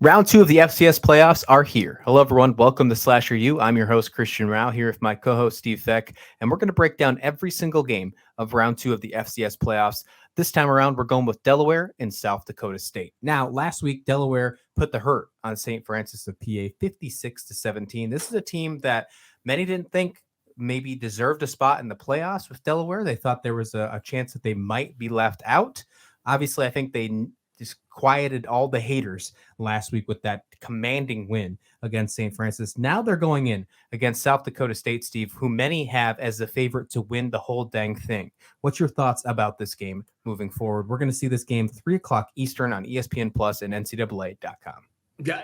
Round two of the FCS playoffs are here. Hello, everyone. Welcome to Slasher U. I'm your host, Christian Rao, here with my co-host, Steve Theck, and we're going to break down every single game of round two of the FCS playoffs. This time around, we're going with Delaware and South Dakota State. Now, last week, Delaware put the hurt on St. Francis of PA, 56-17. This is a team that many didn't think maybe deserved a spot in the playoffs with Delaware. They thought there was a chance that they might be left out. Obviously, I think they just quieted all the haters last week with that commanding win against St. Francis. Now they're going in against South Dakota State, Steve, who many have as the favorite to win the whole dang thing. What's your thoughts about this game moving forward? We're going to see this game 3 o'clock Eastern on ESPN Plus and NCAA.com. Yeah,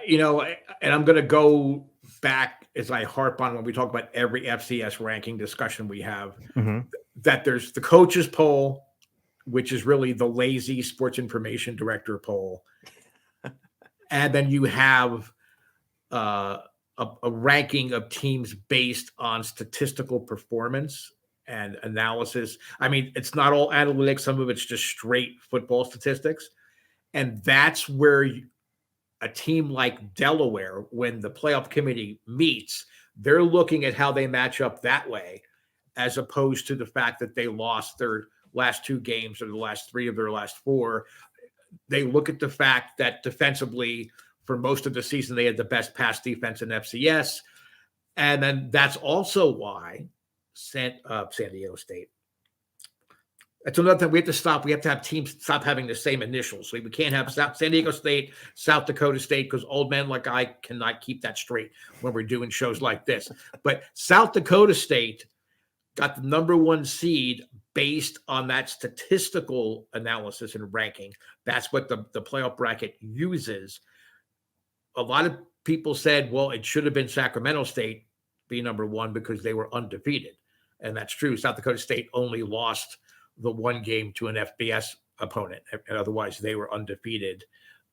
and I'm going to go back as I harp on when we talk about every FCS ranking discussion we have, that there's the coaches poll, which is really the lazy sports information director poll. And then you have a ranking of teams based on statistical performance and analysis. I mean, it's not all analytics. Some of it's just straight football statistics. And that's where a team like Delaware, when the playoff committee meets, they're looking at how they match up that way, as opposed to the fact that they lost their last two games or the last three of their last four. They look at the fact that defensively, for most of the season, they had the best pass defense in FCS. And then that's also why San Diego State. That's another thing we have to stop. We have to have teams stop having the same initials. So we can't have San Diego State, South Dakota State, because old men like I cannot keep that straight when we're doing shows like this. But South Dakota State got the number one seed based on that statistical analysis and ranking. That's what the playoff bracket uses. A lot of people said, well, it should have been Sacramento State be number one because they were undefeated. And that's true. South Dakota State only lost the one game to an FBS opponent. And otherwise, they were undefeated.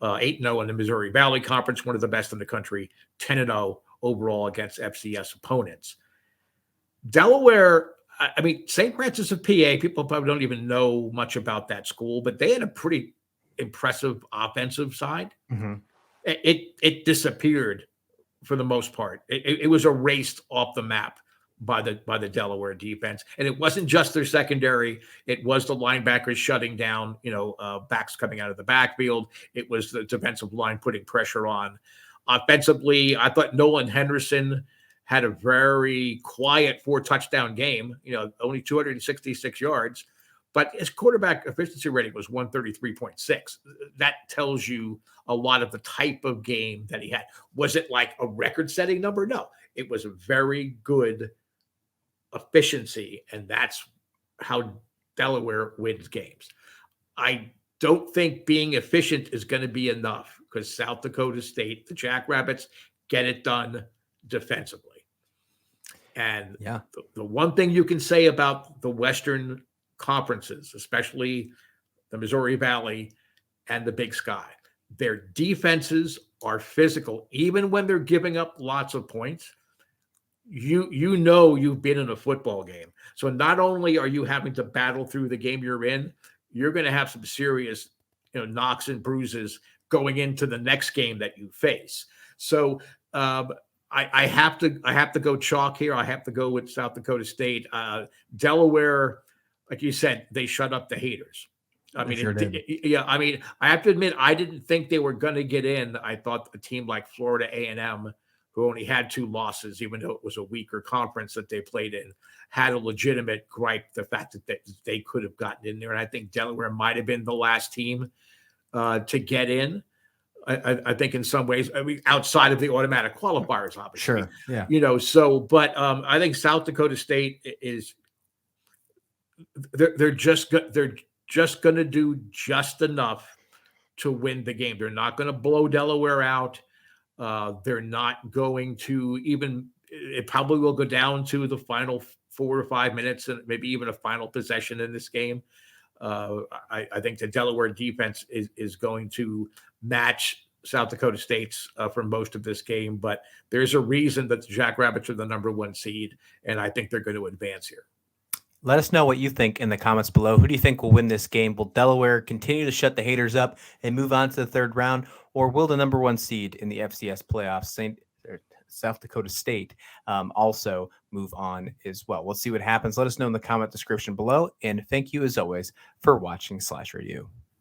8-0 in the Missouri Valley Conference, one of the best in the country, 10-0 overall against FCS opponents. Delaware, I mean, St. Francis of PA, people probably don't even know much about that school, but they had a pretty impressive offensive side. It disappeared for the most part. It was erased off the map by the Delaware defense. And it wasn't just their secondary. It was the linebackers shutting down, backs coming out of the backfield. It was the defensive line putting pressure on. Offensively, I thought Nolan Henderson had a very quiet 4-touchdown game, only 266 yards, but his quarterback efficiency rating was 133.6. That tells you a lot of the type of game that he had. Was it like a record-setting number? No, it was a very good efficiency, and that's how Delaware wins games. I don't think being efficient is going to be enough because South Dakota State, the Jackrabbits, get it done defensively. And the one thing you can say about the Western conferences, especially the Missouri Valley and the Big Sky, their defenses are physical. Even when they're giving up lots of points, you've been in a football game. So not only are you having to battle through the game you're in, you're going to have some serious, knocks and bruises going into the next game that you face. So I have to go chalk here. I have to go with South Dakota State. Delaware, like you said, they shut up the haters. I mean, I have to admit, I didn't think they were going to get in. I thought a team like Florida A&M, who only had 2 losses, even though it was a weaker conference that they played in, had a legitimate gripe, the fact that they could have gotten in there. And I think Delaware might have been the last team to get in. I think in some ways, outside of the automatic qualifiers, obviously. Sure. Yeah. But I think South Dakota State is they're just going to do just enough to win the game. They're not going to blow Delaware out. They're not going to it probably will go down to the final 4 or 5 minutes and maybe even a final possession in this game. I think the Delaware defense is going to match South Dakota State's for most of this game, but there's a reason that the Jackrabbits are the number one seed, and I think they're going to advance here. Let us know what you think in the comments below. Who do you think will win this game? Will Delaware continue to shut the haters up and move on to the third round, or will the number 1 seed in the FCS playoffs, South Dakota State, also move on as well? We'll see what happens. Let us know in the comment description below. And thank you, as always, for watching SlasherU.